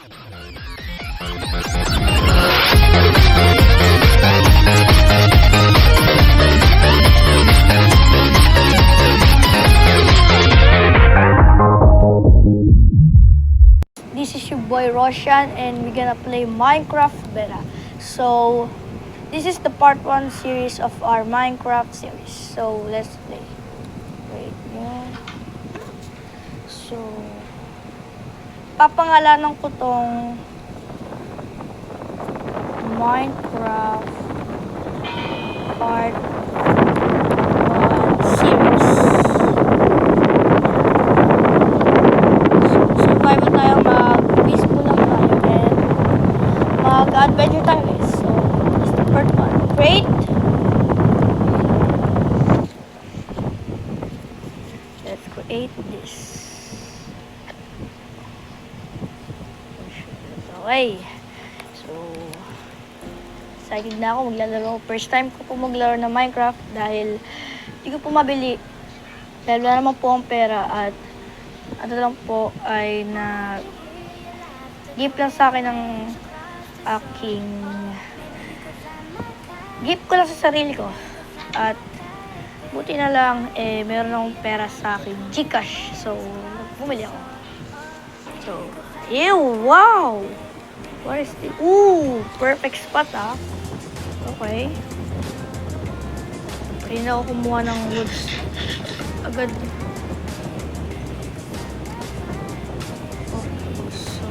This is your boy Roshan and we're gonna play Minecraft Beta. So, this is the part 1 series of our Minecraft series. So, let's play. Wait, yeah. So, papangalanan ko tong Minecraft part 1 series. Survival tayo, mag-peaceful lang tayo, and mag-adventure tayo guys. So, this is the part 1. Create. Let's create this. Okay. So, excited na ako maglalaro. First time ko po maglaro ng Minecraft dahil hindi ko po mabili. Dahil wala naman po ang pera at ano lang po ay na gift lang sa akin ng aking gift ko lang sa sarili ko. At buti na lang meron akong pera sa akin GCash. So, bumili ako. So, ew, wow! What is this? Ooh, perfect spot Okay. Kaya na ako kumuha ng woods agad. Okay, so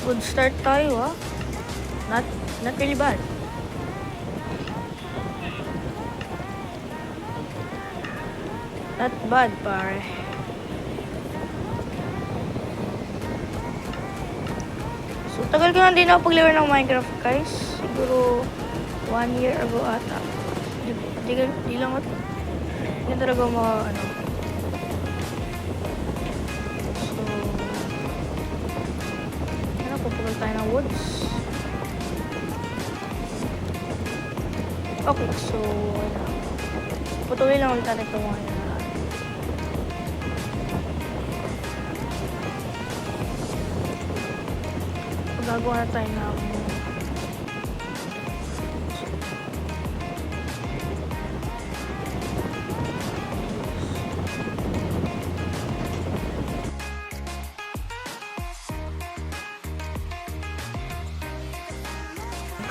wood start tayo Not really bad. Not bad, pare. So, tagal ko na din ako paglaro ng Minecraft, guys. Siguro 1 year ago ata. Di lang ako. Hindi talaga So, pupugal tayo ng woods. Okay, so, patuloy lang ulit natin itong mga yan. Gagawa na tayo ng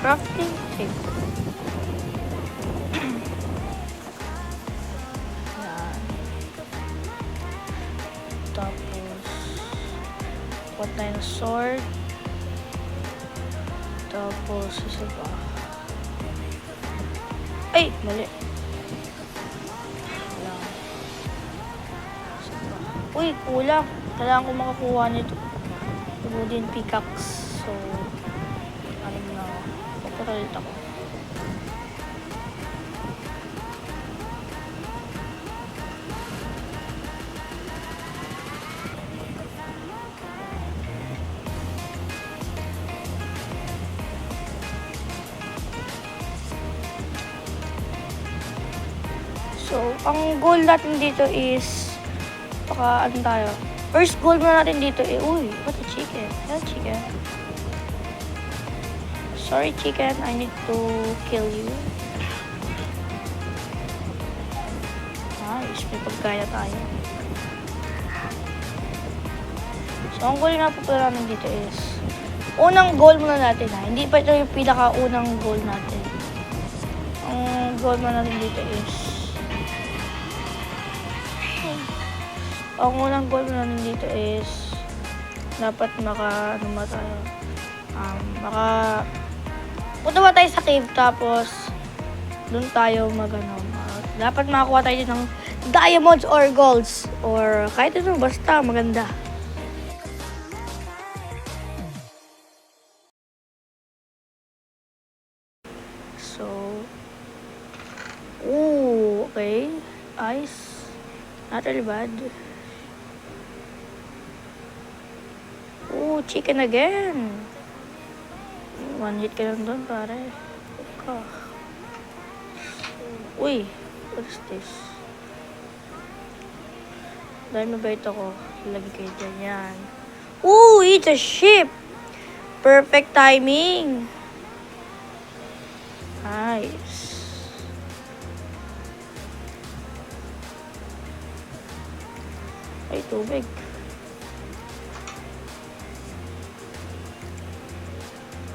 crafting table. Yan. Tapos kuha tayo ng sword. Tapos, isa pa. Ay! Mali. Kulang. Isa pa. Uy! Kulang. Kailangan ko makakuha nito. Wooden pickaxe. So, ano na. Papalit ako. So, ang goal natin dito is ano tayo? First goal muna natin dito uy, what a chicken. Hello, chicken. Sorry, chicken. I need to kill you. Nice. May pagkaya tayo. So, ang goal nga po natin dito is unang goal muna natin Hindi pa ito yung pinaka-unang goal natin. Ang goal muna natin dito is ang unang goal natin dito is dapat punta ba tayo sa cave, tapos doon tayo dapat makakuha tayo ng diamonds or golds or kahit ano, basta maganda. So, okay, ice, not really bad. Chicken again. 1 hit ka lang doon, pare. Uy, what is this? Dahil mabait ako, lagi kayo dyan yan. Ooh, it's a ship! Perfect timing! Nice. Ay, tubig.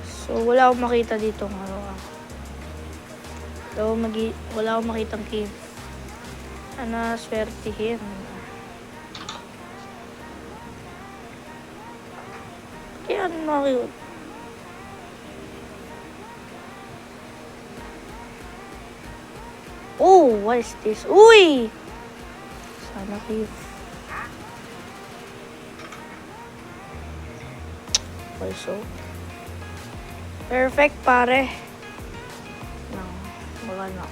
So, wala akong makita dito ng ano. Wala akong makitang cave. Sana swertihin. Kaya ano makikot? Oh, what is this? Uy! Sana cave. Also. Perfect, pare. No, wala na.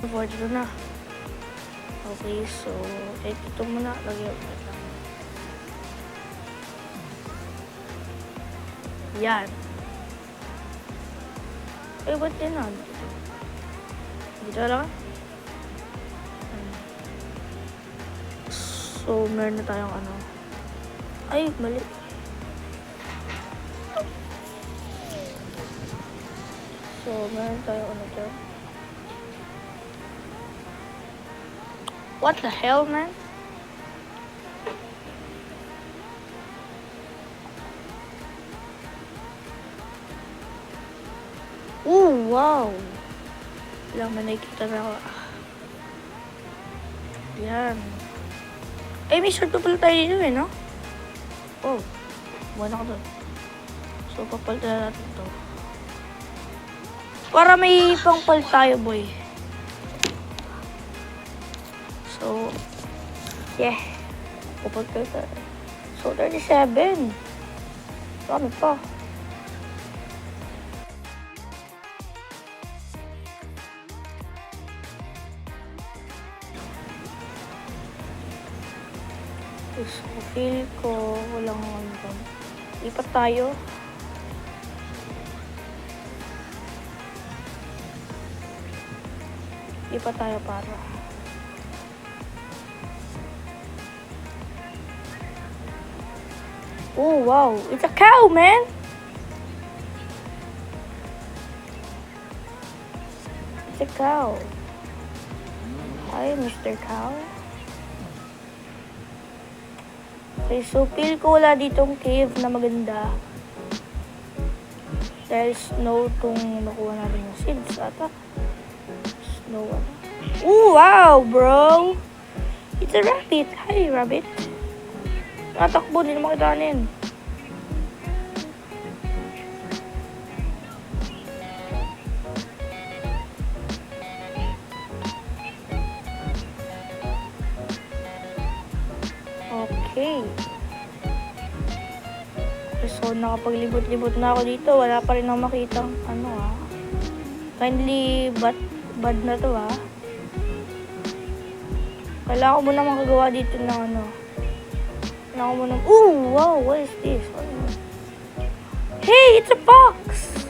Forge ko na. Okay, so ito muna. Lagyan ko lang. Yan. Eh, ba't din na? Dito lang. So, meron na tayong ano. Ay, mali. So, meron tayong ano dyan. What the hell, man? Ooh, wow. Lang may nakikita na ako. Yan. Eh, may short pa pala tayo dito eh, no? Oh, buwan ako doon. So, papalitan na natin ito. Para may pangpal tayo, boy. So, yeah. Upod kayo tayo. So, 37. Dami pa. So, feel ko walang ano. Lipat tayo. Lipat tayo para. Oh, wow. It's a cow, man. It's a cow. Hi, Mr. Cow. Okay, so feel ko wala ditong cave na maganda. Dahil snow tong nakuha natin yung seeds ata. Snow. Oh, wow, bro. It's a rabbit. Hi, rabbit. Natakbo, hindi na makitanin. Okay. So, nakapaglibot-libot na ako dito. Wala pa rin ako makitang ano Kindly bad na to Kailangan ko muna makagawa dito ng ano. Kailangan ko muna. Ooh, wow, what is this? Hey, it's a fox!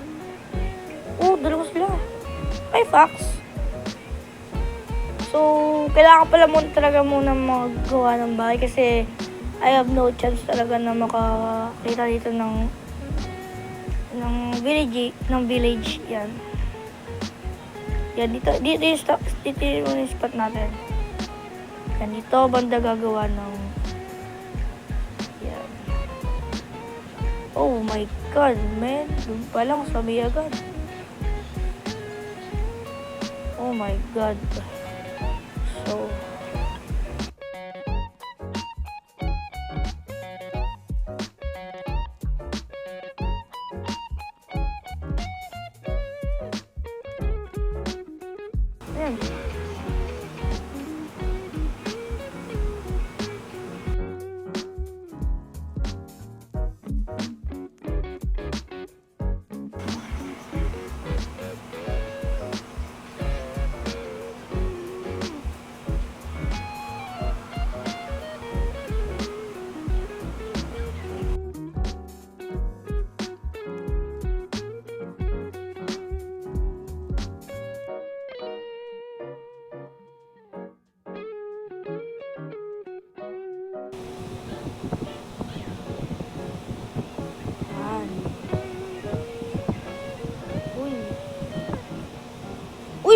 Oh, dalawa sila. Hi, fox. So, kailangan pala talaga muna magawa ng bahay kasi I have no chance talaga na makakita dito ng village. Yan. Yan, dito yung spot natin. Yan, dito banda gagawa ng yan. Oh my god, man. Doon pa lang, sabi agad. Oh my god. So, ayan.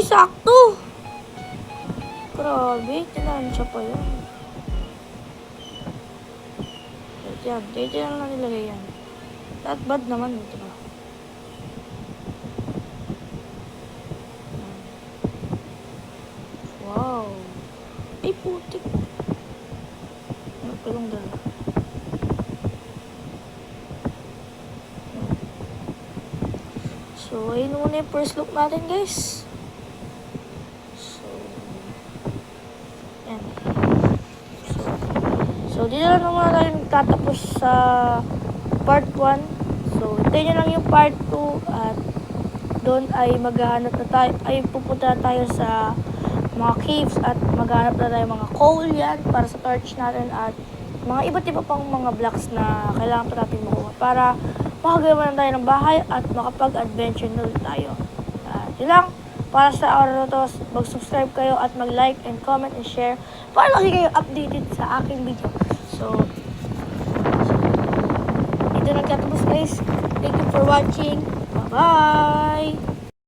sakto! Grabe, tinansya pa yan. Wait yan, kaya lang nilagay yan. That bad naman, ito ba? Wow! Ay, putik! Ano pa yung dala? So, ayun muna yung first look natin, guys. So, yan. So, dito lang naman tayo nagtatapos sa part 1. So, hintayin nyo lang yung part 2 at doon ay maghahanap na tayo, ay pupunta na tayo sa mga caves at maghahanap na tayo mga coal yan para sa torch natin at mga iba't iba pang mga blocks na kailangan pa natin makuha para makagawa na tayo ng bahay at makapag-adventure na ulit tayo. At yun lang, para sa araw na to, mag-subscribe kayo at mag-like and comment and share para lagi kayo updated sa aking video. So, ito nagtatapos guys. Thank you for watching. Bye-bye!